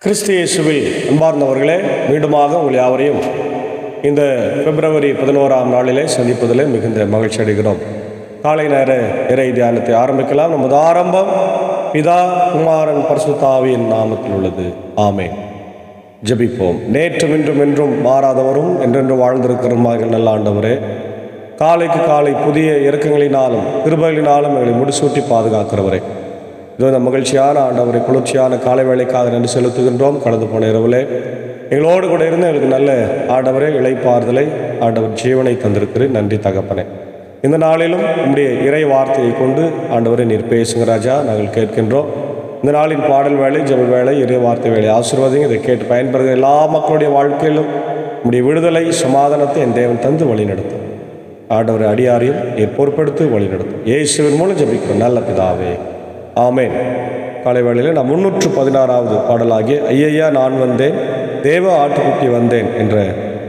கிறிஸ்து இயேசுவில் அன்பார்ந்தவர்களே, மீண்டுமாக உங்கள் யாவரையும் இந்த பிப்ரவரி 11ஆம் நாளிலே சந்திப்பதிலே மிகுந்த மகிழ்ச்சி அடைகிறோம். காலை நேர இறை தியானத்தை ஆரம்பிக்கலாம். நமது ஆரம்பம் பிதா, குமாரன், பரிசுத்த ஆவியின் நாமத்தில் உள்ளது. ஆமென். ஜெபிப்போம். நேற்றும் இன்றும் என்றும் மாறாதவரும் என்றென்று வாழ்ந்திருக்கிறோமாக நல்ல ஆண்டவரே, காலைக்கு காலை புதிய இரக்கங்களினாலும் கிருபைகளினாலும் எங்களை முடிசூட்டி பாதுகாக்கிறவரே, இதோ இந்த மகிழ்ச்சியான ஆண்டவரை குளிர்ச்சியான காலை வேளைக்காக நன்றி செலுத்துகின்றோம். கடந்து போன இரவிலே எங்களோடு கூட இருந்து எங்களுக்கு நல்ல ஆண்டவரே இளைப்பாறுதலை, ஆண்டவர் ஜீவனை தந்திருக்கிறேன். நன்றி தகப்பனே. இந்த நாளிலும் உம்முடைய இறை வார்த்தையை கொண்டு ஆண்டவரை நீர் பேசுங்க ராஜா, நாங்கள் கேட்கின்றோம். இந்த நாளின் பாடல் வேலை, ஜெப வேலை, இறை வார்த்தை வேலை ஆசீர்வாதம். இதை கேட்டு பயன்படுகிற எல்லா மக்களுடைய வாழ்க்கையிலும் உம்முடைய விடுதலை, சமாதானத்தை என் தேவன் தந்து வழிநடத்தும். ஆண்டவரை அடியாரையும் நீர் பொறுப்பெடுத்து வழிநடத்தும். இயேசுவின் மூலம் ஜெபிக்கிறோம் நல்ல பிதாவே, ஆமென். காலை வேளையில் நாம் 316வது பாடலாகிய ஐயையா நான் வந்தேன், தேவ ஆட்டுக்குட்டி வந்தேன் என்ற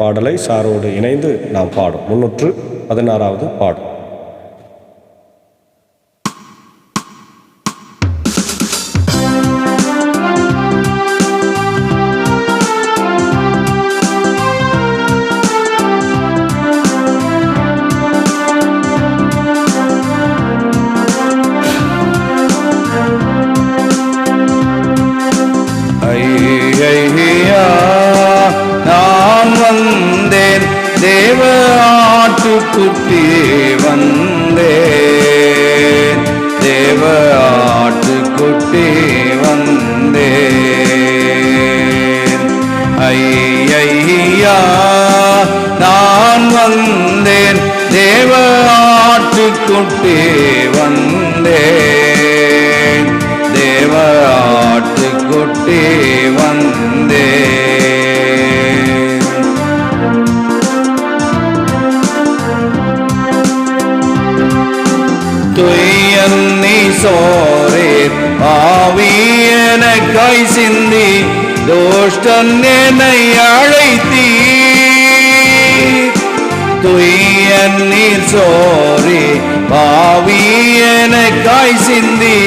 பாடலை சாரோடு இணைந்து நாம் பாடும் 316வது பாடல். தேவ ஆட்டுக்குட்டி வந்தேன், தேவ ஆட்டுக்குட்டி வந்தேன். ஐயா நான் வந்தேன், தேவ ஆட்டுக்குட்டி வந்தேன், தேவ ஆட்டுக்குட்டி வந்தேன். சோரேர் ஆவியனக்காய் சிந்தி தோஷ்டன் என்னை அழைத்தீர். துயன் நீர் சோரே ஆவியனக்காய் சிந்தி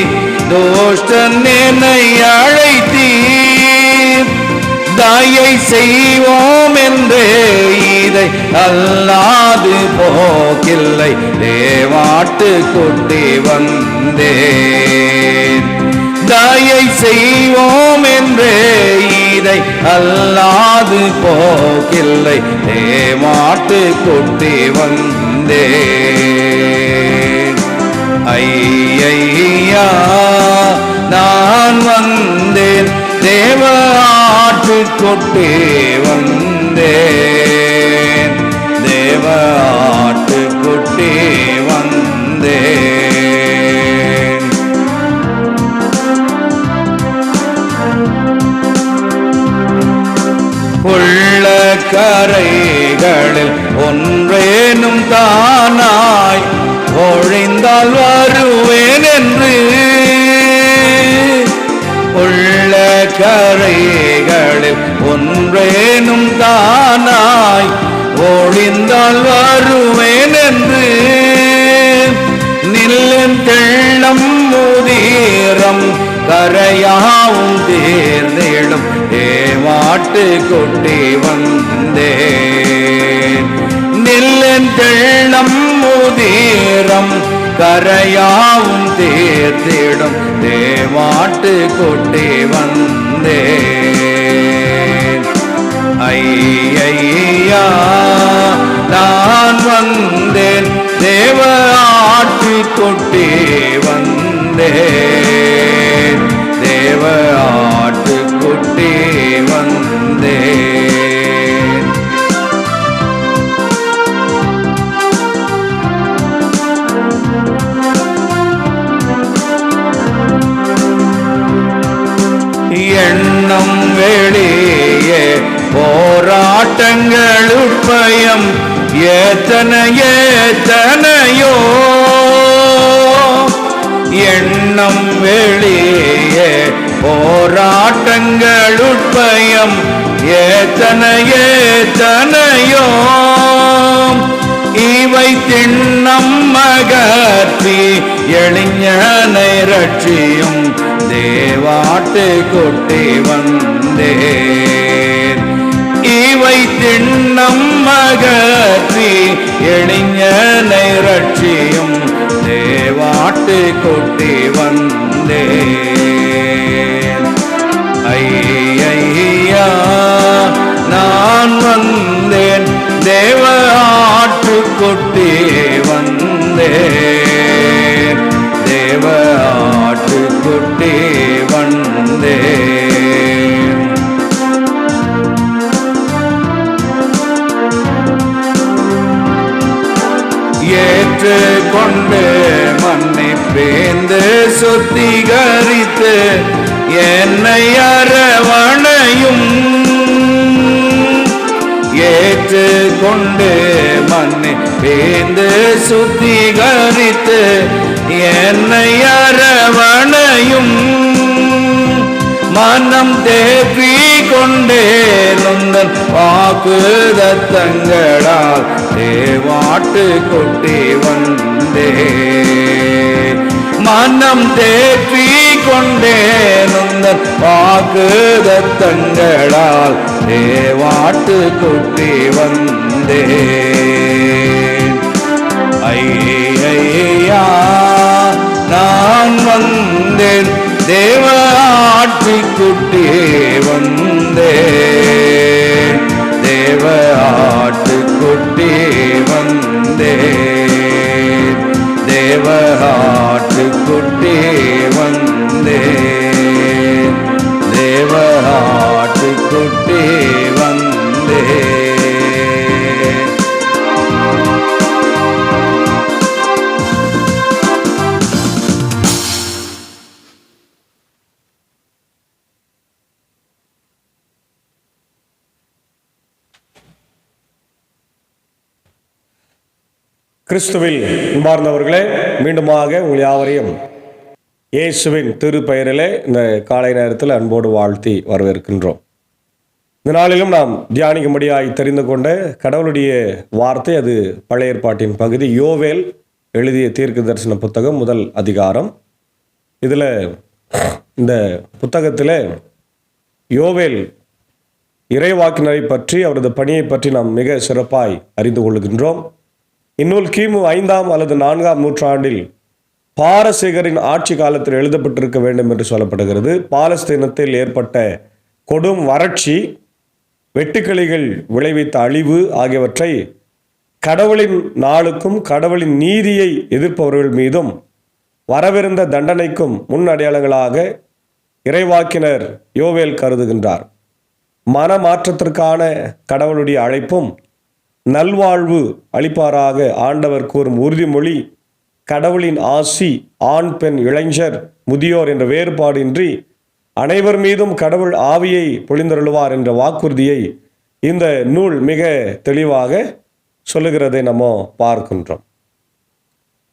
தோஷ்டன் என்னை அழைத்தீர். தயை செய்வோம் என்று இதை அல்லாது போக்கில்லை, தேவாட்டு கொட்டி வந்தேன். தயை செய்வோம் என்று இதை அல்லாது போக்கில்லை, தேவாட்டு கொட்டி வந்தேன். ஐயா நான் வந்தேன், தேவ ஆட்டுக்குட்டி வந்தேன், தேவ ஆட்டுக்குட்டி வந்தேன். உள்ள கரைகளில் ஒன்றேனும் தானாய் ஒழிந்தால் வருவேன் என்று, உள்ள கரைகளில் ஒன்றேனும் தானாய் ஒழிந்தால் வருவேன் என்று, நில்லன் தெள்ளம் முதிரம் கரையாவும் தேர்ந்தேடும் ஏமாட்டு கொட்டி வந்தேன். நில்லன் தெள்ளம் முதிரம் கரையாவும் தேர்ந்திடும் தேவாட்டு கொட்டி வந்தேன். ஐயா நான் வந்தேன், தேவ ஆட்டு கொட்டி வந்தேன், தேவ ஆட்டு கொட்டி வந்தேன். எண்ணம் வெளியே போராட்டங்கள் உட்பயம் எத்தனையோ, எண்ணம் வெளியே போராட்டங்கள் உட்பயம் எத்தனையோ, இவை திண்ணம் மகற்றி எளிஞனை ரட்சியும் தேவ தேவாட்டு குட்டி வந்தேன். இவை திண்ணம் அகற்றி எளிஞனை ரட்சியும் தேவாட்டு குட்டி வந்தேன். ஐயா நான் வந்தேன், தேவ ஆட்டுக்குட்டி வந்தேன், தேவ ஆட்டுக்குட்டி வந்தேன். ஏற்றுக்கொண்டு மன்னிப்பேந்து சுத்திகரித்து என்னை அரவணையும். ஏற்றுக்கொண்டு மன்னிப்பேந்து சுத்திகரித்து என்னை அரவணையும். மனம் தேவி கொண்டே நுந்தன் வாக்குதத்தங்களால் தேவாட்டு குட்டி வந்தே. மனம் தேவி கொண்டே நுந்தன் வாக்குதத்தங்களால் தேவாட்டு குட்டி வந்தே. ஐயா நான் வந்தேன், தேவ ஆட்டுக்குட்டி வந்தேன், தேவ ஆட்டுக்குட்டி வந்தேன், தேவ ஆட்டுக்குட்டி வந்தேன், தேவ ஆட்டுக்குட்டி வந்தேன். கிறிஸ்துவில் அன்பார்ந்தவர்களே, மீண்டுமாக உங்கள் யாவரையும் இயேசுவின் திருப்பெயரிலே இந்த காலை நேரத்தில் அன்போடு வாழ்த்தி வரவேற்கின்றோம். இந்த நாளிலும் நாம் தியானிக்கும்படியாய் தெரிந்து கொண்ட கடவுளுடைய வார்த்தை, அது பழைய ஏற்பாட்டின் பகுதி. யோவேல் எழுதிய தீர்க்க தரிசன புத்தகம், முதல் அதிகாரம். இதில் இந்த புத்தகத்தில் யோவேல் இறைவாக்கினரை பற்றி, அவரது பணியை பற்றி நாம் மிக சிறப்பாய் அறிந்து கொள்கின்றோம். இந்நூல் கிமு 5ஆம் அல்லது 4ஆம் நூற்றாண்டில் பாரசீகரின் ஆட்சி காலத்தில் எழுதப்பட்டிருக்க வேண்டும் என்று சொல்லப்படுகிறது. பாலஸ்தீனத்தில் ஏற்பட்ட கொடும் வறட்சி, வெட்டுக்கிளிகள் விளைவித்த அழிவு ஆகியவற்றை கடவுளின் நாளுக்கும் கடவுளின் நீதியை எதிர்ப்பவர்கள் மீதும் வரவிருந்த தண்டனைக்கும் முன் அடையாளங்களாக இறைவாக்கினர் யோவேல் கருதுகின்றார். மனமாற்றத்திற்கான கடவுளுடைய அழைப்பும் நல்வாழ்வு அளிப்பாராக ஆண்டவர் கூறும் உறுதிமொழி, கடவுளின் ஆசி, ஆண் பெண் இளைஞர் முதியோர் என்ற வேறுபாடு இன்றி அனைவர் மீதும் கடவுள் ஆவியை பொழிந்தருளுவார் என்ற வாக்குறுதியை இந்த நூல் மிக தெளிவாக சொல்லுகிறதை நம்ம பார்க்கின்றோம்.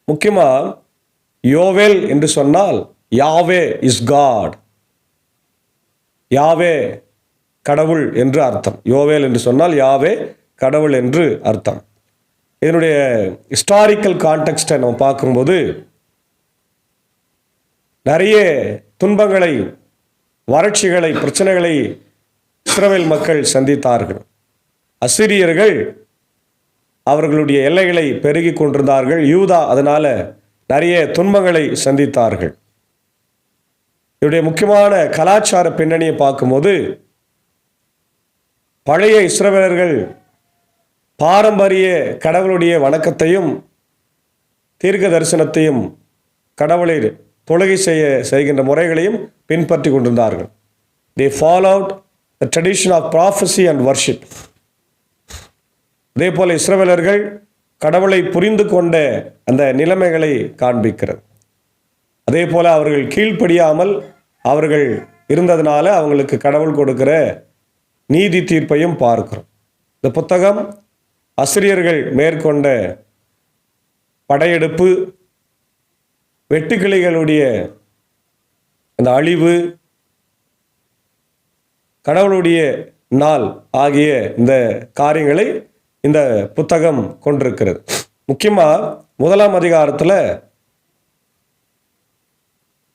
முக்கியமாக யோவேல் என்று சொன்னால் யாவே இஸ் காட், யாவே கடவுள் என்று அர்த்தம். யோவேல் என்று சொன்னால் யாவே கடவுள் என்று அர்த்தம். இதனுடைய ஹிஸ்டாரிக்கல் கான்டெக்ஸ்டை நம்ம பார்க்கும்போது நிறைய துன்பங்களை, வறட்சிகளை, பிரச்சனைகளை இஸ்ரவேல் மக்கள் சந்தித்தார்கள். அசிரியர்கள் அவர்களுடைய எல்லைகளை பெருகி கொண்டிருந்தார்கள். யூதா அதனால நிறைய துன்பங்களை சந்தித்தார்கள். இதனுடைய முக்கியமான கலாச்சார பின்னணியை பார்க்கும்போது பழைய இஸ்ரவேலர்கள் பாரம்பரிய கடவுளுடைய வணக்கத்தையும் தீர்க்க தரிசனத்தையும் கடவுளை தொழுகை செய்கின்ற முறைகளையும் பின்பற்றி கொண்டிருந்தார்கள். They followed the tradition of prophecy and worship. அதே போல இஸ்ரவேலர்கள் கடவுளை புரிந்து கொண்ட அந்த நிலைமைகளை காண்பிக்கிறது. அதே போல அவர்கள் கீழ்ப்படியாமல் அவர்கள் இருந்ததுனால அவங்களுக்கு கடவுள் கொடுக்கிற நீதி தீர்ப்பையும் பார்க்கிறோம். இந்த புத்தகம் அசிரியர்கள் மேற்கொண்ட படையெடுப்பு, வெட்டுக்கிளிகளுடைய அந்த அழிவு, கடவுளுடைய நாள் ஆகிய இந்த காரியங்களை இந்த புத்தகம் கொண்டிருக்கிறது. முக்கியமாக 1ஆம் அதிகாரத்தில்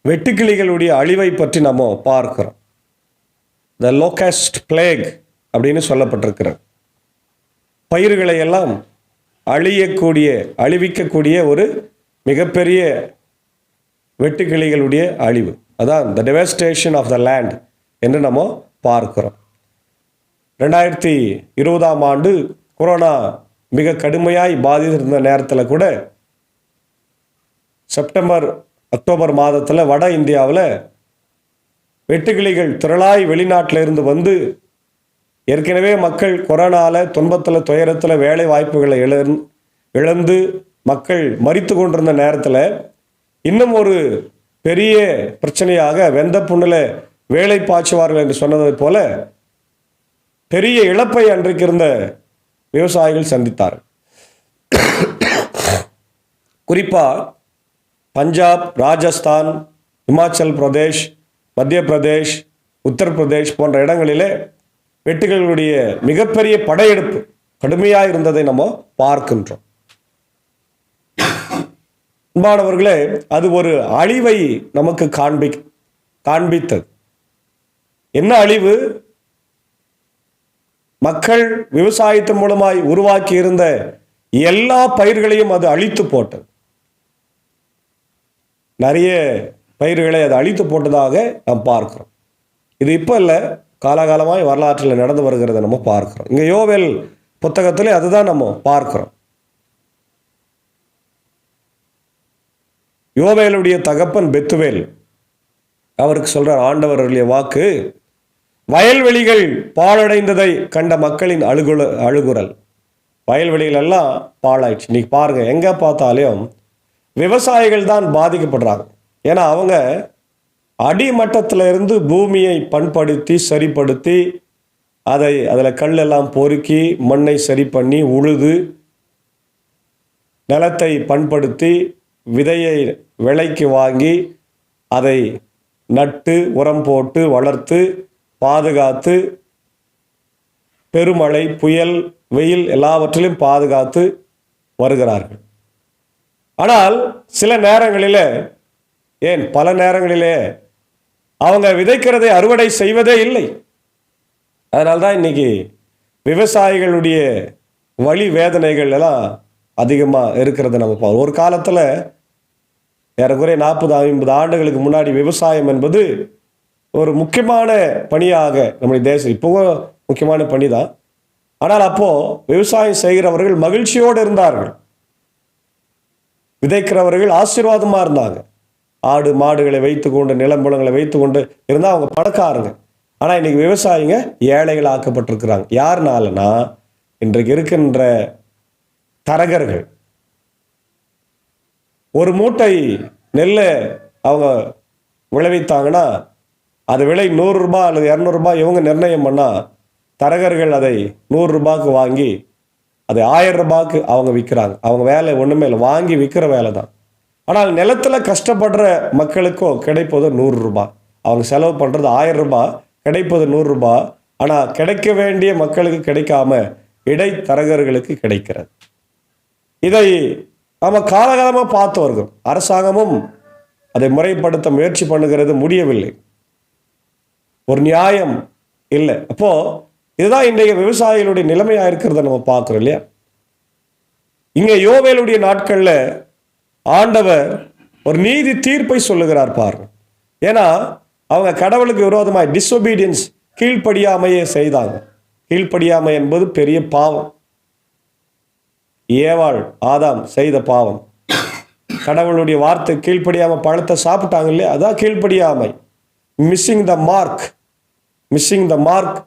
வெட்டுக்கிளிகளுடைய அழிவை பற்றி நம்ம பார்க்கிறோம். த லோகஸ்ட் பிளேக் அப்படின்னு சொல்லப்பட்டிருக்கிறது. பயிர்களை எல்லாம் அழிவிக்கக்கூடிய ஒரு மிகப்பெரிய வெட்டுக்கிளிகளுடைய அழிவு, அதான் த டெவஸ்டேஷன் ஆஃப் த லேண்ட் என்று நம்ம பார்க்கிறோம். 2020ஆம் ஆண்டு கொரோனா மிக கடுமையாய் பாதித்திருந்த நேரத்தில் கூட செப்டம்பர் அக்டோபர் மாதத்தில் வட இந்தியாவில் வெட்டுக்கிளிகள் திரளாய் வெளிநாட்டில் இருந்து வந்து ஏற்கனவே மக்கள் கொரோனாவில் துன்பத்தில் துயரத்தில் வேலை வாய்ப்புகளை இழந்து மக்கள் மரித்து கொண்டிருந்த நேரத்தில் இன்னும் ஒரு பெரிய பிரச்சனையாக வெந்த புண்ணில் வேலை பாய்ச்சுவார்கள் என்று சொன்னதை போல பெரிய இழப்பை அன்றைக்கு இருந்த விவசாயிகள் சந்தித்தார். குறிப்பாக பஞ்சாப், ராஜஸ்தான், இமாச்சல் பிரதேஷ், மத்திய பிரதேஷ், உத்தரப்பிரதேஷ் போன்ற இடங்களிலே வெட்டுக்கிளிகளுடைய மிகப்பெரிய படையெடுப்பு கடுமையாக இருந்ததை நம்ம பார்க்கின்றோம். அன்பானவர்களே, அது ஒரு அழிவை நமக்கு காண்பித்தது. என்ன அழிவு? மக்கள் விவசாயத்தின் மூலமாய் உருவாக்கி இருந்த எல்லா பயிர்களையும் அது அழித்து போட்டது. நிறைய பயிர்களை அது அழித்து போட்டதாக நாம் பார்க்கிறோம். இது இப்போ இல்லை, காலகாலமாய் வரலாற்றில் நடந்து வருகிறத நம்ம பார்க்கிறோம். இங்கே யோவேல் புத்தகத்திலே அதுதான் நம்ம பார்க்கிறோம். யோவேலுடைய தகப்பன் பெத்துவேல் அவருக்கு சொல்றார் ஆண்டவருடைய வாக்கு, வயல்வெளிகள் பாழடைந்ததை கண்ட மக்களின் அழுகுரல். வயல்வெளிகள் எல்லாம் பாழாயிடுச்சு. இன்னைக்கு பாருங்க, எங்க பார்த்தாலும் விவசாயிகள் தான் பாதிக்கப்படுறாங்க. ஏன்னா அவங்க அடிமட்டத்தில் இருந்து பூமியை பண்படுத்தி சரிப்படுத்தி அதில் கல்லெல்லாம் பொறுக்கி மண்ணை சரி பண்ணி உழுது நிலத்தை பண்படுத்தி விதையை விலைக்கு வாங்கி அதை நட்டு உரம் போட்டு வளர்த்து பாதுகாத்து பெருமழை, புயல், வெயில் எல்லாவற்றிலும் பாதுகாத்து வருகிறார்கள். ஆனால் சில நேரங்களிலே, பல நேரங்களிலே அவங்க விதைக்கிறதை அறுவடை செய்வதே இல்லை. அதனால்தான் இன்னைக்கு விவசாயிகளுடைய வலி வேதனைகள் எல்லாம் அதிகமாக இருக்கிறத நம்ம பார்ப்போம். ஒரு காலத்தில் ஏறக்குறைய 40-50 ஆண்டுகளுக்கு முன்னாடி விவசாயம் என்பது ஒரு முக்கியமான பணியாக நம்முடைய தேசம், இப்போவும் முக்கியமான பணி தான். ஆனால் அப்போ விவசாயம் செய்கிறவர்கள் மகிழ்ச்சியோடு இருந்தார்கள், விதைக்கிறவர்கள் ஆசீர்வாதமா இருந்தாங்க. ஆடு மாடுகளை வைத்துக்கொண்டு நிலம்புலங்களை வைத்துக்கொண்டு இருந்தால் அவங்க பணக்காரங்க. ஆனால் இன்னைக்கு விவசாயிங்க ஏழைகள் ஆக்கப்பட்டிருக்கிறாங்க. யாருனாலனா இன்றைக்கு இருக்கின்ற தரகர்கள். ஒரு மூட்டை நெல்லை அவங்க விளைவித்தாங்கன்னா அது விலை 100 ரூபாய் அல்லது 200 ரூபாய் இவங்க நிர்ணயம் பண்ணால் தரகர்கள் அதை 100 ரூபாய்க்கு வாங்கி அதை 1000 ரூபாய்க்கு அவங்க விற்கிறாங்க. அவங்க வேலை ஒன்றுமே இல்லை, வாங்கி விற்கிற வேலை தான். ஆனால் நிலத்தில் கஷ்டப்படுற மக்களுக்கோ கிடைப்பது 100 ரூபாய். அவங்க செலவு பண்ணுறது 1000 ரூபாய், கிடைப்பது 100 ரூபாய். ஆனால் கிடைக்க வேண்டிய மக்களுக்கு கிடைக்காம இடைத்தரகர்களுக்கு கிடைக்கிறது. இதை நம்ம காலகாலமாக பார்த்து வருகிறோம். அரசாங்கமும் அதை முறைப்படுத்த முயற்சி பண்ணுகிறது, முடியவில்லை. ஒரு நியாயம் இல்லை. அப்போ இதுதான் இன்றைய விவசாயிகளுடைய நிலைமையாக இருக்கிறத நம்ம பார்க்குறோம் இல்லையா? இங்கே யோவேலுடைய நாட்களில் ஆண்டவர் ஒரு நீதி தீர்ப்பை சொல்லுகிறார் பாருங்க. ஏன்னா அவங்க கடவுளுக்கு விரோதமாக டிஸ்ஒபீடியன்ஸ், கீழ்ப்படியாமையே செய்தாங்க. கீழ்ப்படியாமை என்பது பெரிய பாவம். ஏவாள் ஆதாம் செய்த பாவம். கடவுளுடைய வார்த்தை கீழ்ப்படியாம பழத்தை சாப்பிட்டாங்க இல்லையா, அதான் கீழ்ப்படியாமை. Missing the mark, missing the mark,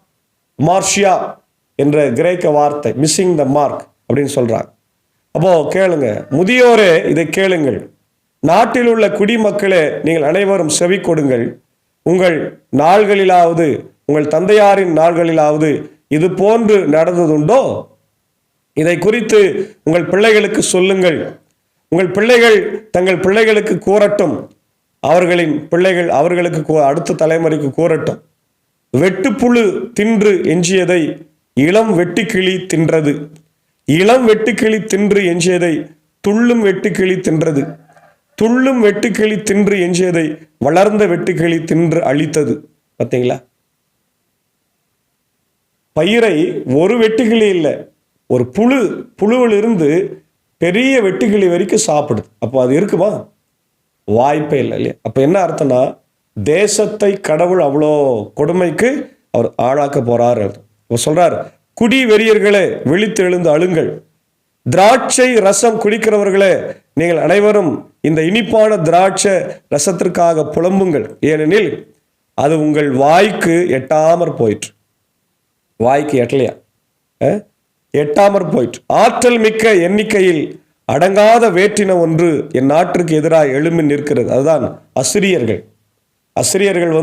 மார்ஷியா என்ற கிரேக்க வார்த்தை மிஸ்ஸிங் த மார்க் அப்படின்னு சொல்றாங்க. அப்போ கேளுங்க முதியோரே, இதை கேளுங்கள். நாட்டில் உள்ள குடிமக்களே, நீங்கள் அனைவரும் செவி கொடுங்கள். உங்கள் நாள்களிலாவது, உங்கள் தந்தையாரின் நாள்களிலாவது இது போன்று நடந்ததுண்டோ? இதை குறித்து உங்கள் பிள்ளைகளுக்கு சொல்லுங்கள். உங்கள் பிள்ளைகள் தங்கள் பிள்ளைகளுக்கு கூறட்டும், அவர்களின் பிள்ளைகள் அவர்களுக்கு அடுத்த தலைமுறைக்கு கூறட்டும். வெட்டுப்புழு தின்று எஞ்சியதை இளம் வெட்டுக்கிளி தின்றது. இளம் வெட்டுக்கிளி தின்று எஞ்சியதை துள்ளும் வெட்டுக்கிளி தின்றது. துள்ளும் வெட்டுக்கிளி தின்று எஞ்சியதை வளர்ந்த வெட்டுக்கிளி தின்று அழித்தது. பார்த்தீங்களா? பயிரை ஒரு வெட்டுக்கிளி இல்லை, ஒரு புழுவிலிருந்து பெரிய வெட்டுக்கிளி வரைக்கும் சாப்பிடுது. அப்போ அது இருக்குமா? வாய்ப்பே இல்லை இல்லையா? அப்போ என்ன அர்த்தம்னா, தேசத்தை கடவுள் அவ்வளோ கொடுமைக்கு அவர் ஆளாக்க போறார். அவர் சொல்றார், குடி வெறியர்களே விழித்து எழுந்து அழுங்கள், திராட்சை ரசம் குடிக்கிறவர்களே நீங்கள் அனைவரும் இந்த இனிப்பான திராட்சை ரசத்திற்காக புலம்புங்கள், ஏனெனில் அது உங்கள் வாய்க்கு எட்டாமற் போயிற்று. வாய்க்கு எட்டலையா? எட்டாமற் போயிற்று. ஆற்றல் மிக்க எண்ணிக்கையில் அடங்காத வேற்றின ஒன்று என் நாட்டிற்கு எதிராக எழும்பி நிற்கிறது. அதுதான் அசிரியர்கள். அசிரியர்கள்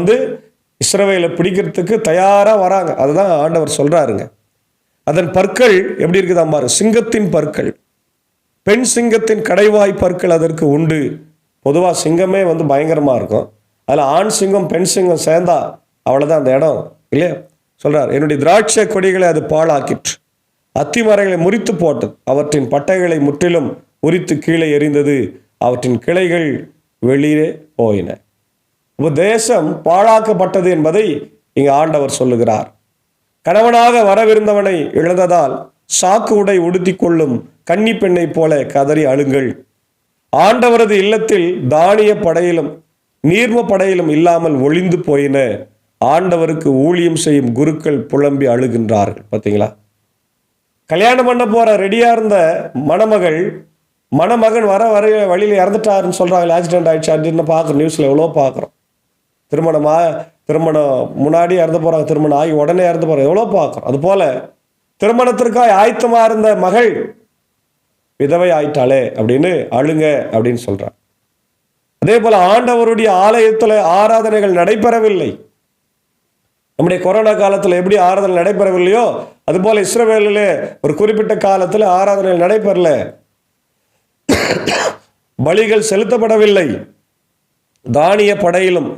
இஸ்ரவேலை பிடிக்கிறதுக்கு தயாரா வராங்க. அதுதான் ஆண்டவர் சொல்றாருங்க. அதன் பற்கள் எப்படி இருக்குதா பாரு, சிங்கத்தின் பற்கள், பெண் சிங்கத்தின் கடைவாய் பற்கள் அதற்கு உண்டு. பொதுவாக சிங்கமே பயங்கரமா இருக்கும். அதில் ஆண் சிங்கம் பெண் சிங்கம் சேர்ந்தா அவ்வளோதான் அந்த இடம் இல்லையா? சொல்றார், என்னுடைய திராட்சை கொடிகளை அது பாழாக்கிற்று, அத்திமரங்களை முறித்து போட்டது, அவற்றின் பட்டைகளை முற்றிலும் உரித்து கீழே எறிந்தது, அவற்றின் கிளைகள் வெளியே போயின. தேசம் பாழாக்கப்பட்டது என்பதை இங்கு ஆண்டவர் சொல்லுகிறார். கணவனாக வரவிருந்தவனை இழந்ததால் சாக்கு உடை உடுத்தி கொள்ளும் கன்னி பெண்ணை போல கதறி அழுங்கள். ஆண்டவரது இல்லத்தில் தானிய படையிலும் நீர்ம படையிலும் இல்லாமல் ஒளிந்து போயின. ஆண்டவருக்கு ஊழியம் செய்யும் குருக்கள் புலம்பி அழுகின்றார்கள். பார்த்தீங்களா? கல்யாணம் பண்ண போற ரெடியா இருந்த மணமகன் வர வழியில் இறந்துட்டாருன்னு சொல்றாங்க. ஆக்சிடென்ட் ஆயிடுச்சு அப்படின்னு பார்க்குறோம், நியூஸ்ல எவ்வளோ பார்க்குறோம். திருமணம் முன்னாடி இறந்து போறாங்க, திருமணம் ஆகி உடனே இறந்து போறாங்க, எவ்வளோ பார்க்குறோம். அது போல திருமணத்திற்காக ஆயத்தமா இருந்த மகள் விதவை ஆயிட்டாளே அப்படின்னு அழுங்க அப்படின்னு சொல்றாங்க. அதே போல ஆண்டவருடைய ஆலயத்தில் ஆராதனைகள் நடைபெறவில்லை. நம்முடைய கொரோனா காலத்தில் எப்படி ஆராதனை நடைபெறவில்லையோ அதுபோல இஸ்ரவேலிலே ஒரு குறிப்பிட்ட காலத்தில் ஆராதனைகள் நடைபெறல, பலிகள் செலுத்தப்படவில்லை, தானிய படையிலும்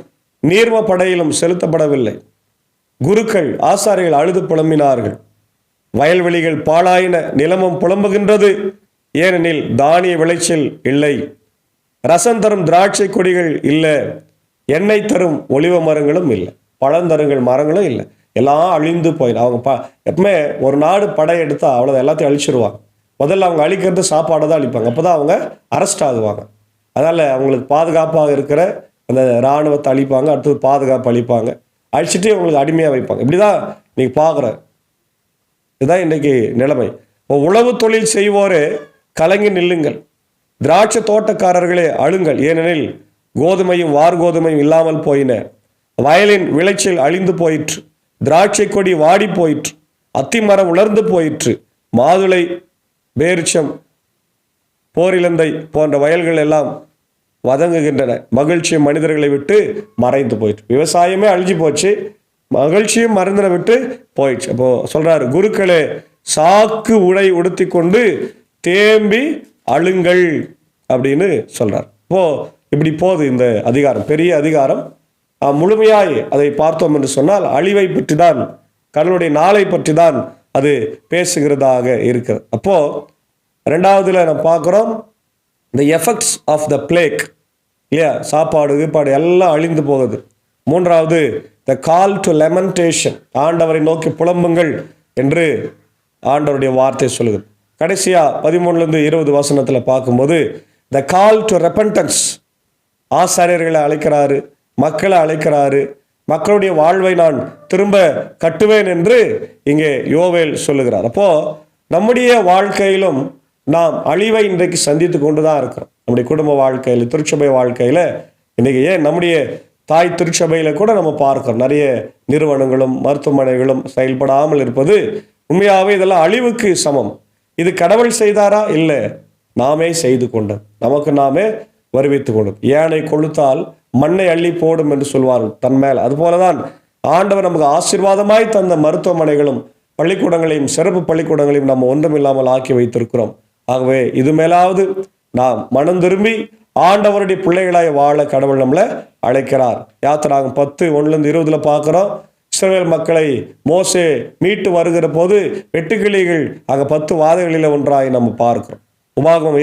நீர்ம படையிலும் செலுத்தப்படவில்லை. குருக்கள் ஆசாரிகள் அழுது புலம்பினார்கள். வயல்வெளிகள் பாழாயின, நிலமும் புலம்புகின்றது, ஏனெனில் தானிய விளைச்சல் இல்லை, ரசம் தரும் திராட்சை கொடிகள் இல்லை, எண்ணெய் தரும் ஒலிவ மரங்களும் இல்லை, பழந்தருங்கள் மரங்களும் இல்லை, எல்லாம் அழிந்து போயிடும். அவங்க எப்பவுமே ஒரு நாடு படையெடுத்தா அவ்வளோ எல்லாத்தையும் அழிச்சிருவாங்க. முதல்ல அவங்க அழிக்கிறது சாப்பாடை தான் அழிப்பாங்க, அப்போ தான் அவங்க அரெஸ்ட் ஆகுவாங்க. அதனால் அவங்களுக்கு பாதுகாப்பாக இருக்கிற அந்த இராணுவத்தை அழிப்பாங்க, அடுத்தது பாதுகாப்பு அழிப்பாங்க, அழிச்சிட்டு அவங்களுக்கு அடிமையாக வைப்பாங்க. இப்படி தான் இன்னைக்கு பார்க்குற. இதுதான் இன்றைக்கி நிலைமை. உழவு தொழில் செய்வோரே கலங்கி நில்லுங்கள், திராட்சை தோட்டக்காரர்களே அழுங்கள், ஏனெனில் கோதுமையும் வார்கோதுமையும் இல்லாமல் போயின, வயலின் விளைச்சல் அழிந்து போயிற்று, திராட்சை கொடி வாடி போயிற்று, அத்திமரம் உலர்ந்து போயிற்று, மாதுளை பேரிச்சம் போரிலந்தை போன்ற வயல்கள் எல்லாம் வதங்குகின்றன, மகிழ்ச்சியும் மனிதர்களை விட்டு மறைந்து போயிற்று. விவசாயமே அழிஞ்சு போச்சு, மகிழ்ச்சியும் மறந்துட விட்டு போயிடுச்சு. அப்போ சொல்றாரு, குருக்களே சாக்கு உடை உடுத்தி கொண்டு தேம்பி அழுங்கள் அப்படின்னு சொல்றார். இப்போ இப்படி போகுது இந்த அதிகாரம், பெரிய அதிகாரம். முழுமையாய் அதை பார்த்தோம் என்று சொன்னால் அழிவை பற்றி தான், கடவுளுடைய நாளை பற்றி தான் அது பேசுகிறதாக இருக்கிறது. அப்போ ரெண்டாவதுல நம்ம பார்க்குறோம் the effects of the plague இல்லையா, சாப்பாடு கீப்பாடு எல்லாம் அழிந்து போகுது. மூன்றாவது the call to lamentation, ஆண்டவரை நோக்கி புலம்புங்கள் என்று ஆண்டவருடைய வார்த்தை சொல்லுது. கடைசியா 13-20 வசனத்தில் பார்க்கும்போது the call to repentance, ஆசாரியர்களை அழைக்கிறாரு, மக்களை அழைக்கிறாரு, மக்களுடைய வாழ்வை நான் திரும்ப கட்டுவேன் என்று இங்கே யோவேல் சொல்லுகிறார். அப்போ நம்முடைய வாழ்க்கையிலும் நாம் அழிவை இன்றைக்கு சந்தித்து கொண்டு தான் இருக்கிறோம். நம்முடைய குடும்ப வாழ்க்கையில், திருச்சபை வாழ்க்கையில், இன்றைக்கி ஏன் நம்முடைய தாய் திருச்சபையில் கூட நம்ம பார்க்கிறோம் நிறைய நிறுவனங்களும் மருத்துவமனைகளும் செயல்படாமல் இருப்பது. உண்மையாகவே இதெல்லாம் அழிவுக்கு சமம். இது கடவுள் செய்தாரா? இல்லை, நாமே செய்து கொண்டோம், நமக்கு நாமே வருவித்து கொண்டோம். ஏனை கொளுத்தால் மண்ணை அள்ளி போடும் என்று சொல்வார்கள் தன் மேல். அதுபோலதான் ஆண்டவர் நமக்கு ஆசீர்வாதமாய் தந்த மருத்துவமனைகளும் பள்ளிக்கூடங்களையும் சிறப்பு பள்ளிக்கூடங்களையும் நம்ம ஒன்றுமில்லாமல் ஆக்கி வைத்திருக்கிறோம். ஆகவே இது மேலாவது நாம் மனம் திரும்பி ஆண்டவருடைய பிள்ளைகளாய் வாழ கடவுள் நம்மளை அழைக்கிறார். யாத்திராகம் 10:1-20 பார்க்கிறோம். இஸ்ரவேல் மக்களை மோசே மீட்டு வருகிற போது வெட்டுக்கிளிகள் அங்கே 10 வாதைகளில் ஒன்றாய் நம்ம பார்க்கிறோம். உபாகமம்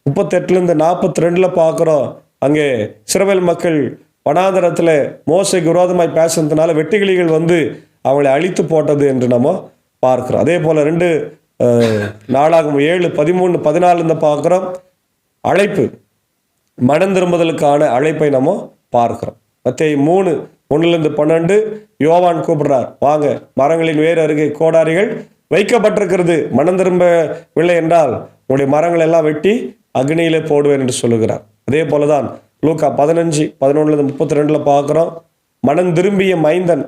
38லேருந்து 42 பார்க்குறோம். அங்கே இஸ்ரவேல் மக்கள் வனாந்தரத்தில் மோசைக்கு விரோதமாய் பேசுனதுனால வெட்டுக்கிளிகள் வந்து அவங்களை அழித்து போட்டது என்று நம்ம பார்க்கிறோம். அதே போல் 2 நாளாகமம் 7:13-14 பார்க்குறோம். அழைப்பு, மனம் திரும்புதலுக்கான அழைப்பை நம்ம பார்க்கிறோம். மத்தேயு 3:1-12 யோவான் கூப்பிடுறார், வாங்க மரங்களின் வேறு அருகே கோடாரிகள் வைக்கப்பட்டிருக்கிறது, மனம் திரும்பவில்லை என்றால் உங்களுடைய மரங்கள் எல்லாம் வெட்டி அக்னியிலே போடுவேன் என்று சொல்லுகிறார். அதே போலதான் லூக்கா 15:11-32 பார்க்குறோம். மனம் திரும்பிய மைந்தன்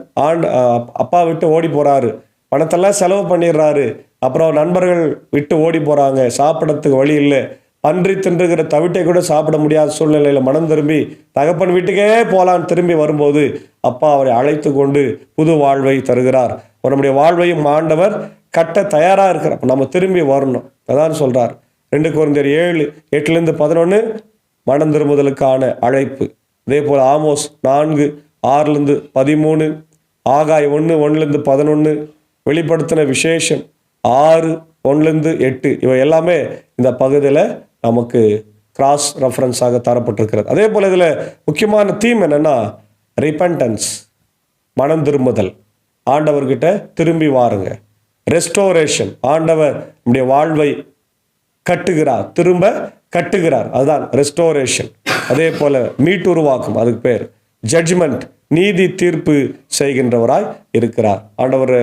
அப்பா விட்டு ஓடி போறாரு, பணத்தெல்லாம் செலவு பண்ணிடுறாரு, அப்புறம் நண்பர்கள் விட்டு ஓடி போறாங்க, சாப்பிடறதுக்கு வழி இல்லை, பன்றி தின்றுகிற தவிட்டை கூட சாப்பிட முடியாத சூழ்நிலையில மனம் திரும்பி தகப்பன் வீட்டுக்கே போலான்னு திரும்பி வரும்போது அப்பா அவரை அழைத்து கொண்டு புது வாழ்வை தருகிறார். நம்முடைய வாழ்வையும் ஆண்டவர் கட்ட தயாரா இருக்கிறார். நம்ம திரும்பி வரணும். அதான் சொல்றார் 2 கொரிந்தியர் 7:8-11 மனம் திரும்புதலுக்கான அழைப்பு. அதே போல ஆமோஸ் 4:6-13, ஆகாய் 1:1-11, வெளிப்படுத்தின விசேஷம் 6:1-8 இவை எல்லாமே இந்த பகுதியில் நமக்கு கிராஸ் ரெஃபரன்ஸாக தரப்பட்டிருக்கிறது. அதே போல் இதில் முக்கியமான தீம் என்னன்னா ரிப்பன்டன்ஸ், மனம் திரும்புதல். ஆண்டவர்கிட்ட திரும்பி வாருங்க. ரெஸ்டோரேஷன், ஆண்டவர் நம்முடைய வாழ்வை கட்டுகிறார், திரும்ப கட்டுகிறார், அதுதான் ரெஸ்டோரேஷன். அதே போல மீட்டுருவாக்கும், அதுக்கு பேர் ஜட்ஜ்மெண்ட், நீதி தீர்ப்பு செய்கின்றவராய் இருக்கிறார். ஆண்டவர்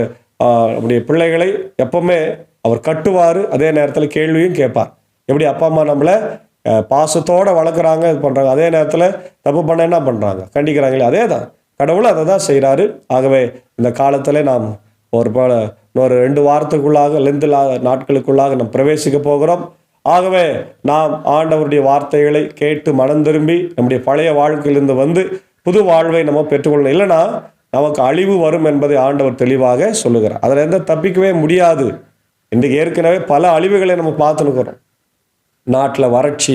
நம்முடைய பிள்ளைகளை எப்பவுமே அவர் கட்டுவார், அதே நேரத்தில் கேள்வியும் கேட்பார். எப்படி அப்பா அம்மா நம்மளை பாசத்தோடு வளர்க்குறாங்க, இது பண்ணுறாங்க, அதே நேரத்தில் தப்பு பண்ண என்ன பண்ணுறாங்க, கண்டிக்கிறாங்களே, அதே தான் கடவுள் அதை தான் செய்கிறாரு. ஆகவே இந்த காலத்தில் நாம் இன்னொரு 2 வாரத்துக்குள்ளாக லெந்து நாட்களுக்குள்ளாக நாம் பிரவேசிக்க போகிறோம். ஆகவே நாம் ஆண்டவருடைய வார்த்தைகளை கேட்டு மனம் திரும்பி நம்முடைய பழைய வாழ்க்கையிலிருந்து வந்து புது வாழ்வை நம்ம பெற்றுக்கொள்ளணும். இல்லைன்னா நமக்கு அழிவு வரும் என்பதை ஆண்டவர் தெளிவாக சொல்லுகிறார். அதில் எந்த தப்பிக்கவே முடியாது. இன்றைக்கு ஏற்கனவே பல அழிவுகளை நம்ம பார்த்துனுக்கிறோம். நாட்டில் வறட்சி,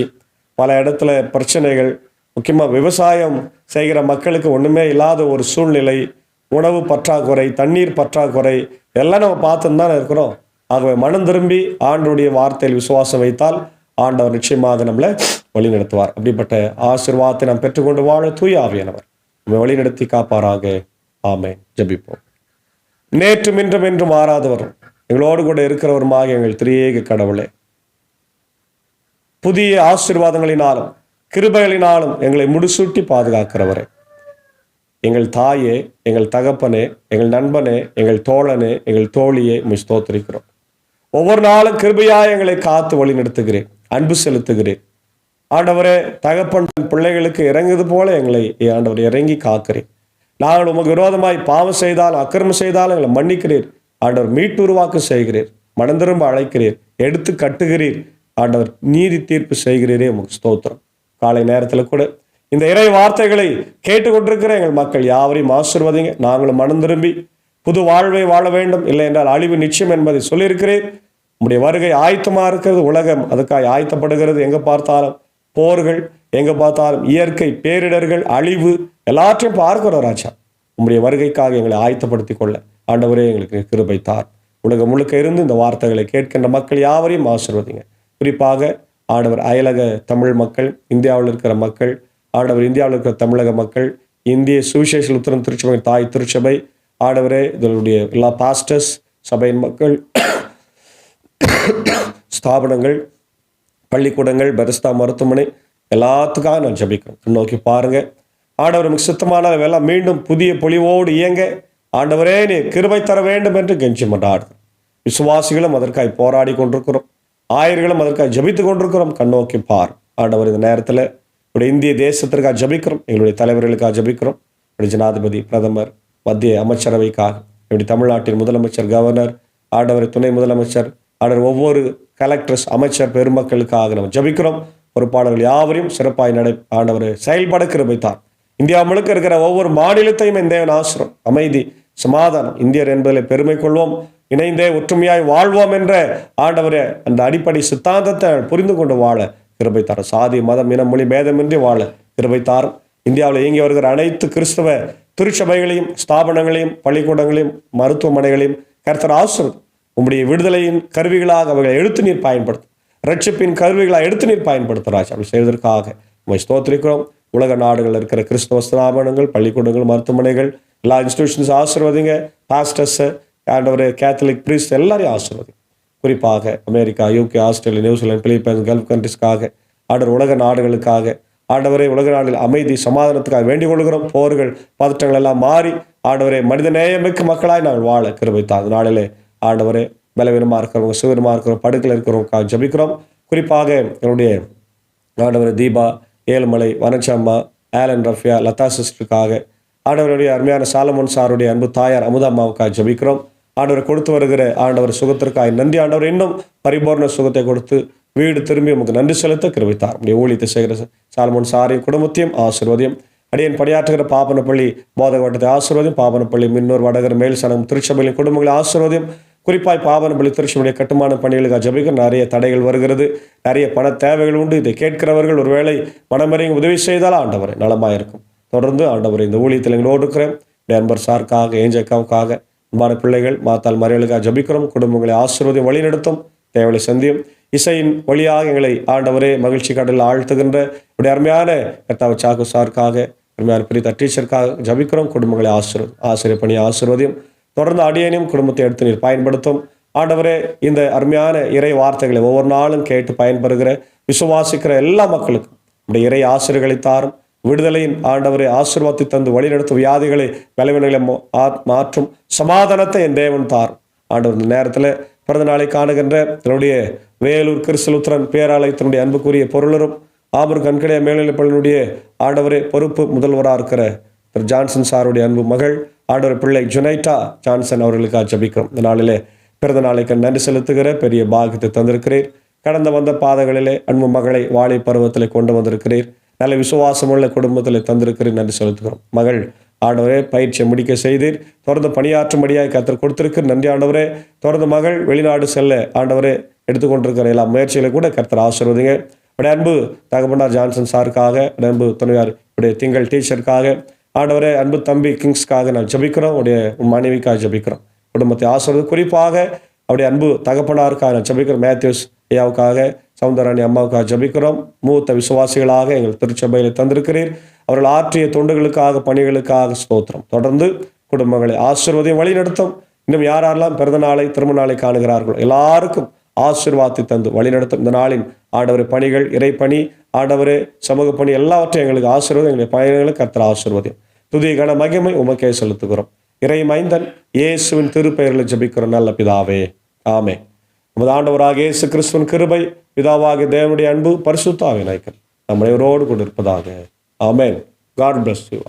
பல இடத்துல பிரச்சனைகள், முக்கியமாக விவசாயம் செய்கிற மக்களுக்கு ஒன்றுமே இல்லாத ஒரு சூழ்நிலை, உணவு பற்றாக்குறை, தண்ணீர் பற்றாக்குறை, எல்லாம் நம்ம பார்த்துன்னு தான் இருக்கிறோம். ஆகவே மனம் திரும்பி ஆண்டவருடைய வார்த்தையில் விசுவாசம் வைத்தால் ஆண்டவர் நிச்சயமாக நம்மளை வழி நடத்துவார். அப்படிப்பட்ட ஆசீர்வாதத்தை நாம் பெற்றுக்கொண்டு வாழ தூய ஆவியானவர் நம்மை வழி நடத்தி காப்பாராக. ஆமென். ஜெபிப்போம். நேற்றும் இன்றும் என்றும் மாறாதவர், எங்களோடு கூட இருக்கிறவருமாக எங்கள் திரியேக கடவுளே, புதிய ஆசீர்வாதங்களினாலும் கிருபைகளினாலும் எங்களை முடிசூட்டி பாதுகாக்கிறவரே, எங்கள் தாயே, எங்கள் தகப்பனே, எங்கள் நண்பனே, எங்கள் தோழனே, எங்கள் தோழியே உம்மை ஸ்தோத்திரிக்கிறோம். ஒவ்வொரு நாளும் கிருபையாய் எங்களை காத்து வழி நடத்துகிறேன், அன்பு செலுத்துகிறேன். ஆண்டவரே, தகப்பன் பிள்ளைகளுக்கு இறங்குது போல எங்களை ஆண்டவர் இறங்கி காக்கிறேன். நாங்கள் உமக்கு விரோதமாய் பாவம் செய்தால், அக்கிரமம் செய்தால் எங்களை மன்னிக்கிறீர். ஆண்டவர் மீட்டுருவாக்கு செய்கிறீர், மனம் திரும்ப அழைக்கிறீர், எடுத்து கட்டுகிறீர். ஆண்டவர் நீதி தீர்ப்பு செய்கிறீரே, உமக்கு ஸ்தோத்திரம். காலை நேரத்தில் கூட இந்த இறை வார்த்தைகளை கேட்டுக்கொண்டிருக்கிற எங்கள் மக்கள் யாவரையும் ஆசீர்வதிங்க. நாங்களும் மனம் திரும்பி புது வாழ்வை வாழ வேண்டும், இல்லை என்றால் அழிவு நிச்சயம் என்பதை சொல்லியிருக்கிறேன். உங்களுடைய வருகை ஆயத்தமாக இருக்கிறது, உலகம் அதுக்காக ஆயத்தப்படுகிறது. எங்கே பார்த்தாலும் போர்கள், எங்கே பார்த்தாலும் இயற்கை பேரிடர்கள், அழிவு எல்லாற்றையும் பார்க்கிறோம் ராஜா. உங்களுடைய வருகைக்காக எங்களை ஆயத்தப்படுத்தி கொள்ள ஆண்டவரே எங்களுக்கு கிருபை தார். உலகம் முழுக்க இருந்து இந்த வார்த்தைகளை கேட்கின்ற மக்கள் யாவரையும் ஆசீர்வதிங்க. குறிப்பாக ஆண்டவர் அயலக தமிழ் மக்கள், இந்தியாவில் இருக்கிற மக்கள், ஆண்டவர் இந்தியாவில் இருக்கிற தமிழக மக்கள், இந்திய சுவிசேஷ லுத்தரன் திருச்சபை தாய் திருச்சபை, ஆண்டவரே இதனுடைய எல்லா பாஸ்டர்ஸ், சபையின் மக்கள், ஸ்தாபனங்கள், பள்ளிக்கூடங்கள், பெரஸ்தா மருத்துவமனை எல்லாத்துக்காக நான் ஜெபிக்கிறேன். நோக்கி பாருங்க ஆண்டவர், மிக சுத்தமான எல்லாம் மீண்டும் புதிய பொலிவோடு இயங்க ஆண்டவரே நீ கிருபை தர வேண்டும் என்று கெஞ்சி மன்றாடுகிறோம். விசுவாசிகளும் அதற்காக போராடி கொண்டிருக்கிறோம், ஆயர்களும் அதற்காக ஜபித்து கொண்டிருக்கிறோம். கண்ணோக்கி பார் ஆண்டவர். இந்த நேரத்தில் இப்படி இந்திய தேசத்திற்காக ஜபிக்கிறோம், எங்களுடைய தலைவர்களுக்காக ஜபிக்கிறோம், இப்படி ஜனாதிபதி, பிரதமர், மத்திய அமைச்சரவைக்காக, இப்படி தமிழ்நாட்டின் முதலமைச்சர், கவர்னர், ஆண்டவர் துணை முதலமைச்சர், ஆண்டவர் ஒவ்வொரு கலெக்டர்ஸ், அமைச்சர் பெருமக்களுக்காக நம்ம ஜபிக்கிறோம். பொறுப்பாளர்கள் யாவரையும் சிறப்பாய் ஆண்டவர் செயல்பட கிருபைத்தார். இந்தியா முழுக்க இருக்கிற ஒவ்வொரு மாநிலத்தையும் இந்த ஆசிரம், அமைதி, சமாதானம், இந்தியர் என்பதிலே பெருமை கொள்வோம், இணைந்தே ஒற்றுமையாய் வாழ்வோம் என்ற ஆண்டவரே அந்த அடிப்படை சித்தாந்தத்தை புரிந்து கொண்டு வாழ கிருபை தார். சாதி, மதம், இனம், மொழி பேதமின்றி வாழ கிருபை தார். இந்தியாவில் இயங்கி வருகிற அனைத்து கிறிஸ்தவ திருச்சபைகளையும், ஸ்தாபனங்களையும், பள்ளிக்கூடங்களையும், மருத்துவமனைகளையும் கர்த்தர் ஆசீர்வதியும். உம்முடைய விடுதலையின் கருவிகளாக அவர்களை எடுத்து நீர் பயன்படுத்தும். ரட்சிப்பின் கருவிகளை எடுத்து நீர் பயன்படுத்துகிறாச்சு. அப்படி செய்வதற்காக உம்மை ஸ்தோத்திரிக்கிறோம். உலக நாடுகளில் இருக்கிற கிறிஸ்தவ ஸ்தாபனங்கள், பள்ளிக்கூடங்கள், மருத்துவமனைகள், எல்லா இன்ஸ்டிடியூஷன்ஸ் ஆசீர்வதிங்க. பாஸ்டர்ஸு, ஆண்டவரே, கேத்தலிக் பிரீஸ்ட் எல்லாரையும் ஆசீர்வதிங்க. குறிப்பாக America, UK, Australia, New Zealand, Philippines, gulf கண்ட்ரிஸ்க்காக, ஆண்டவர் உலக நாடுகளுக்காக, ஆண்டவரே உலக நாடுகள் அமைதி சமாதானத்துக்காக வேண்டிக் கொள்கிறோம். போர்கள், பதற்றங்கள் எல்லாம் மாறி ஆண்டவரே மனித நேயமிக்க மக்களாய் நாங்கள் வாழ கிருபை தாங்க. நாளிலே ஆண்டவரே பலவீனமாக இருக்கிறவங்க, சுவீனமாக இருக்கிறவங்க, படுக்கையில் இருக்கிறவங்க ஜபிக்கிறோம். குறிப்பாக என்னுடைய ஆண்டவரே தீபா, ஏழுமலை, வனச்சம்மா, ஆலன் ரஃபியா, லதா சிஸ்டருக்காக, ஆண்டவருடைய அருமையான சாலமோன் சாருடைய அன்பு தாயார் அமுதம்மாவுக்காக ஜபிக்கிறோம். ஆண்டவர் கொடுத்து வருகிற ஆண்டவர் சுகத்திற்காக நன்றி. ஆண்டவர் இன்னும் பரிபூர்ண சுகத்தை கொடுத்து வீடு திரும்பி உங்களுக்கு நன்றி செலுத்த கிருபித்தார். நம்முடைய ஊழியத்தை செய்கிற சாலமோன் சாரின் குடும்பத்தையும் ஆசீர்வதியும். அடியன் பணியாற்றுகிற பாப்பனப்பள்ளி போதக வட்டத்தை ஆசீர்வதியும். பாப்பனப்பள்ளி, மின்னூர், வடகர், மேல் சனம், திருச்சபையின் குடும்பங்களை ஆசீர்வதியும். குறிப்பாய் பாப்பனப்பள்ளி திருச்சபையுடைய கட்டுமான பணிகளுக்காக ஜபிக்க நிறைய தடைகள் வருகிறது, நிறைய பண தேவைகள் உண்டு. இதை கேட்கிறவர்கள் ஒருவேளை மனமறிய உதவி செய்தால் ஆண்டவர் நலமாயிருக்கும். தொடர்ந்து ஆண்டவர் இந்த ஊழியத்தில் எங்களோடு இருக்கிறேன். அன்பர் சாருக்காக, ஏஞ்சக்காவுக்காக, அன்பான பிள்ளைகள், மாத்தால் மறைகளுக்காக ஜபிக்கிறோம். குடும்பங்களை ஆசீர்வதியும், வழிநடத்தும், தேவலை சந்தியும். இசையின் வழியாக எங்களை ஆண்டவரே மகிழ்ச்சி கடலில் ஆழ்த்துகின்ற இப்படி அருமையான கர்த்தாவை சாக்கு சாருக்காக, அருமையான பிரித்த டீச்சருக்காக ஜபிக்கிறோம். குடும்பங்களை ஆசிரியர் பணியை ஆசீர்வதியும். தொடர்ந்து அடியனையும் குடும்பத்தை எடுத்து நீர் பயன்படுத்தும். ஆண்டவரே இந்த அருமையான இறை வார்த்தைகளை ஒவ்வொரு நாளும் கேட்டு பயன்பெறுகிற விசுவாசிக்கிற எல்லா மக்களுக்கும் இந்த இறை ஆசிரியர்களை தாரும். விடுதலையின் ஆண்டவரை ஆசீர்வாதத்தை தந்து வழிநடத்தும், வியாதிகளை பலவீனங்களை மாற்றும் சமாதானத்தை என் தேவன் தாரும். ஆண்டவர் இந்த நேரத்தில் பிறந்த நாளை காணுகின்ற என்னுடைய வேலூர் கிறிஸ்தலுத்திரன் பேராலயத்தினுடைய அன்புக்குரிய பொருளரும் ஆபர் கண்கடைய மேல்நிலைப்பள்ளியினுடைய ஆண்டவரே பொறுப்பு முதல்வராக இருக்கிற திரு ஜான்சன் சாருடைய அன்பு மகள் ஆண்டவர் பிள்ளை ஜுனைட்டா ஜான்சன் அவர்களுக்காக ஜபிக்கிறோம். இந்த நாளிலே பிறந்த நாளைக்கு நன்றி செலுத்துகிற பெரிய பாக்கியத்தை தந்திருக்கிறீர். கடந்த வந்த பாதைகளிலே அன்பு மகளை வாழை பருவத்தில் கொண்டு வந்திருக்கிறீர். நல்ல விசுவாசமுள்ள குடும்பத்தில் தந்திருக்கிறீர், நன்றி செலுத்துகிறோம். மகள் ஆண்டவரே பயிற்சியை முடிக்க செய்தீர். தொடர்ந்து பணியாற்றும்படியாக கர்த்தர் கொடுத்திருக்கு, நன்றி ஆண்டவரே. தொடர்ந்து மகள் வெளிநாடு செல்ல ஆண்டவரே எடுத்துக்கொண்டிருக்கிற எல்லா முயற்சிகளை கூட கர்த்தர் ஆசீர்வதிங்க. இப்படி அன்பு தகப்பனார் ஜான்சன் சாருக்காக, அன்பு துணையார் இப்படி திங்கள் டீச்சருக்காக, ஆண்டவரே அன்பு தம்பி கிங்ஸ்க்காக நான் ஜபிக்கிறோம். உடைய மனைவிக்காக ஜபிக்கிறோம். குடும்பத்தை ஆசீர்வதி. குறிப்பாக அவருடைய அன்பு தகப்பனாருக்காக நான் ஜபிக்கிறோம். மேத்யூஸ் ஐயாவுக்காக, சௌந்தராணி அம்மாவுக்காக ஜபிக்கிறோம். மூத்த விசுவாசிகளாக எங்கள் திருச்சபையில் தந்திருக்கிறீர். அவர்கள் ஆற்றிய தொண்டுகளுக்காக, பணிகளுக்காக ஸ்தோத்திரம். தொடர்ந்து குடும்பங்களை ஆசீர்வதியும், வழிநடத்தும். இன்னும் யாரெல்லாம் பிறந்த நாளை, திருமண நாளை காணுகிறார்களோ எல்லாருக்கும் ஆசீர்வாதத்தை தந்து வழிநடத்தும். இந்த நாளின் ஆண்டவரை பணிகள், இறைப்பணி, ஆண்டவரே சமூக பணி எல்லாவற்றையும் எங்களுக்கு ஆசீர்வாதம். எங்களுடைய பயணங்களுக்கு கர்த்தர் ஆசீர்வாதம். துதி கன மகிமை உமக்கே செலுத்துகிறோம். இறை மைந்தன் இயேசுவின் திருப்பெயரில் ஜபிக்கிறோம் நல்ல பிதாவே, ஆமென். நமது ஆண்டவராக இயேசு கிறிஸ்துவின் கிருபை, பிதாவாகிய தேவனுடைய அன்பு, பரிசுத்த ஆவியின் ஐக்கியம் நம்முடையவரோடு கூட இருப்பதாக. ஆமென். God bless you.